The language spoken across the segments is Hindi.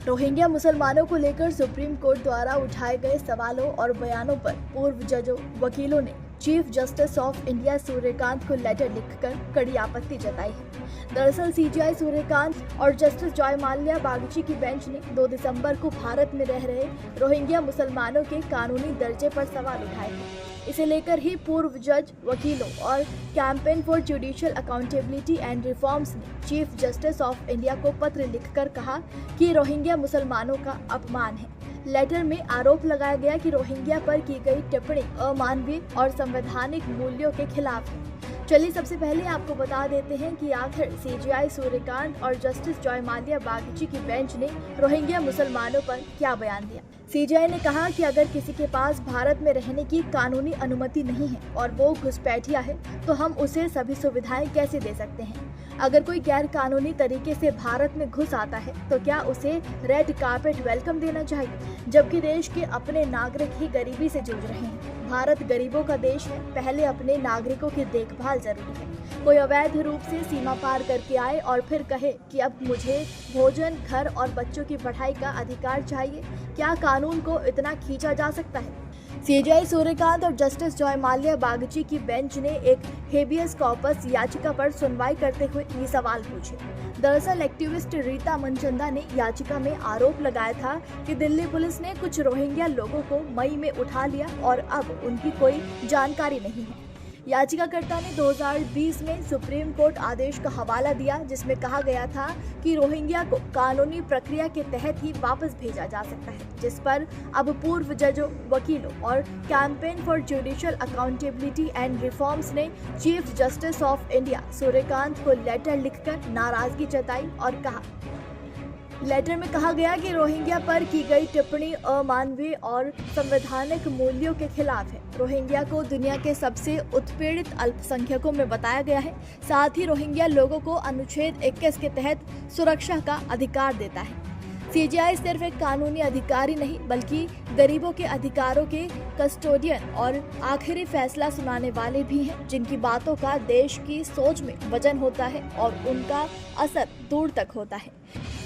रोहिंग्या मुसलमानों को लेकर सुप्रीम कोर्ट द्वारा उठाए गए सवालों और बयानों पर पूर्व जजों, वकीलों ने chief justice of India Surya Kant को लेटर लिखकर कड़ी आपत्ति जताई है। दरअसल सीजेआई सूर्यकांत और जस्टिस जॉय माल्या बागची की बेंच ने 2 दिसंबर को भारत में रह रहे रोहिंग्या मुसलमानों के कानूनी दर्जे पर सवाल उठाए थे। इसे लेकर ही पूर्व जज, वकीलों और campaign for judicial accountability and reforms ने चीफ जस्टिस ऑफ इंडिया को पत्र लिखकर कहा कि रोहिंग्या मुसलमानों का अपमान है। लेटर में आरोप लगाया गया कि रोहिंग्या पर की गई टिप्पणी अमानवीय और संवैधानिक मूल्यों के खिलाफ है। चलिए सबसे पहले आपको बता देते हैं कि आखिर सीजेआई सूर्यकांत और जस्टिस जॉय माल्या बागची की बेंच ने रोहिंग्या मुसलमानों पर क्या बयान दिया। सीजेआई ने कहा कि अगर किसी के पास भारत में रहने की कानूनी अनुमति नहीं है और वो घुसपैठिया है तो हम उसे सभी सुविधाएं कैसे दे सकते हैं। अगर कोई गैर कानूनी तरीके से भारत में घुस आता है तो क्या उसे रेड कार्पेट वेलकम देना चाहिए, जबकि देश के अपने नागरिक ही गरीबी से जूझ रहे हैं। भारत गरीबों का देश है, पहले अपने नागरिकों की देखभाल जरूरी है। कोई अवैध रूप से सीमा पार करके आए और फिर कहे कि अब मुझे भोजन, घर और बच्चों की पढ़ाई का अधिकार चाहिए, क्या कानून को इतना खींचा जा सकता है। सीजेआई सूर्यकांत और जस्टिस जॉय माल्या बागची की बेंच ने एक हेबियस कॉर्पस याचिका पर सुनवाई करते हुए ये सवाल पूछे। दरअसल एक्टिविस्ट रीता मनचंदा ने याचिका में आरोप लगाया था कि दिल्ली पुलिस ने कुछ रोहिंग्या लोगों को मई में उठा लिया और अब उनकी कोई जानकारी नहीं है। याचिकाकर्ता ने 2020 में सुप्रीम कोर्ट आदेश का हवाला दिया जिसमें कहा गया था कि रोहिंग्या को कानूनी प्रक्रिया के तहत ही वापस भेजा जा सकता है, जिस पर अब पूर्व जजों, वकीलों और campaign for judicial accountability and reforms ने chief justice of India Surya Kant को लेटर लिखकर नाराजगी जताई और कहा। लेटर में कहा गया कि रोहिंग्या पर की गई टिप्पणी अमानवीय और संवैधानिक मूल्यों के खिलाफ है। रोहिंग्या को दुनिया के सबसे उत्पीड़ित अल्पसंख्यकों में बताया गया है। साथ ही रोहिंग्या लोगों को अनुच्छेद 21 के तहत सुरक्षा का अधिकार देता है। सीजेआई सिर्फ एक कानूनी अधिकारी नहीं बल्कि गरीबों के अधिकारों के कस्टोडियन और आखिरी फैसला सुनाने वाले भी हैं, जिनकी बातों का देश की सोच में वजन होता है और उनका असर दूर तक होता है।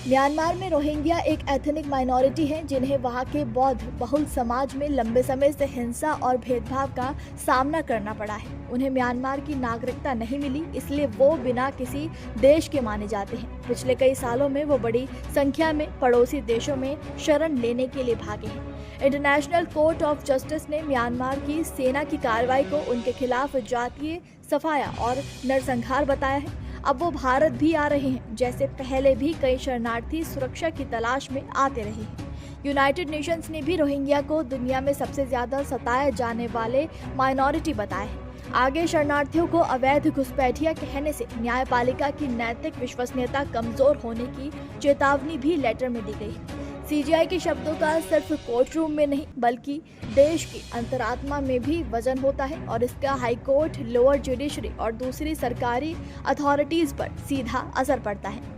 म्यांमार में रोहिंग्या एक एथनिक माइनॉरिटी है जिन्हें वहां के बौद्ध बहुल समाज में लंबे समय से हिंसा और भेदभाव का सामना करना पड़ा है। उन्हें म्यांमार की नागरिकता नहीं मिली, इसलिए वो बिना किसी देश के माने जाते हैं। पिछले कई सालों में वो बड़ी संख्या में पड़ोसी देशों में शरण लेने के लिए भागे हैं। इंटरनेशनल कोर्ट ऑफ जस्टिस ने म्यांमार की सेना की कार्रवाई को उनके खिलाफ जातीय सफाया और नरसंहार बताया है। अब वो भारत भी आ रहे हैं, जैसे पहले भी कई शरणार्थी सुरक्षा की तलाश में आते रहे हैं। यूनाइटेड नेशंस ने भी रोहिंग्या को दुनिया में सबसे ज्यादा सताए जाने वाले माइनॉरिटी बताया है। आगे शरणार्थियों को अवैध घुसपैठिया कहने से न्यायपालिका की नैतिक विश्वसनीयता कमजोर होने की चेतावनी भी लेटर में दी गई है। सीजेआई के शब्दों का सिर्फ कोर्ट रूम में नहीं बल्कि देश की अंतरात्मा में भी वजन होता है और इसका हाई कोर्ट, लोअर जुडिशरी और दूसरी सरकारी अथॉरिटीज पर सीधा असर पड़ता है।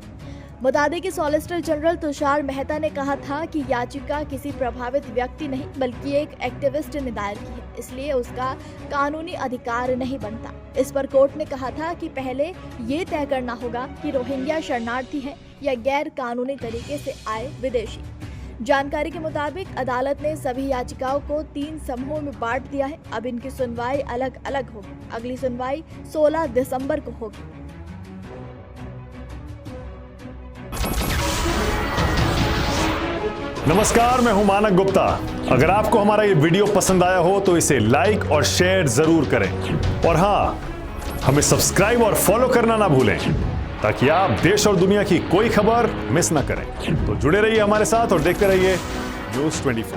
बता दें कि सॉलिसिटर जनरल तुषार मेहता ने कहा था कि याचिका किसी प्रभावित व्यक्ति नहीं बल्कि एक एक्टिविस्ट ने दायर की है, इसलिए उसका कानूनी अधिकार नहीं बनता। इस पर कोर्ट ने कहा था कि पहले ये तय करना होगा कि रोहिंग्या शरणार्थी है या गैर कानूनी तरीके से आए विदेशी। जानकारी के मुताबिक अदालत ने सभी याचिकाओं को 3 समूहों में बांट दिया है। अब इनकी सुनवाई अलग अलग होगी। अगली सुनवाई 16 दिसंबर को होगी। नमस्कार, मैं हूं मानक गुप्ता। अगर आपको हमारा ये वीडियो पसंद आया हो तो इसे लाइक और शेयर जरूर करें और हाँ, हमें सब्सक्राइब और फॉलो करना ना भूलें ताकि आप देश और दुनिया की कोई खबर मिस ना करें। तो जुड़े रहिए हमारे साथ और देखते रहिए न्यूज़ 24।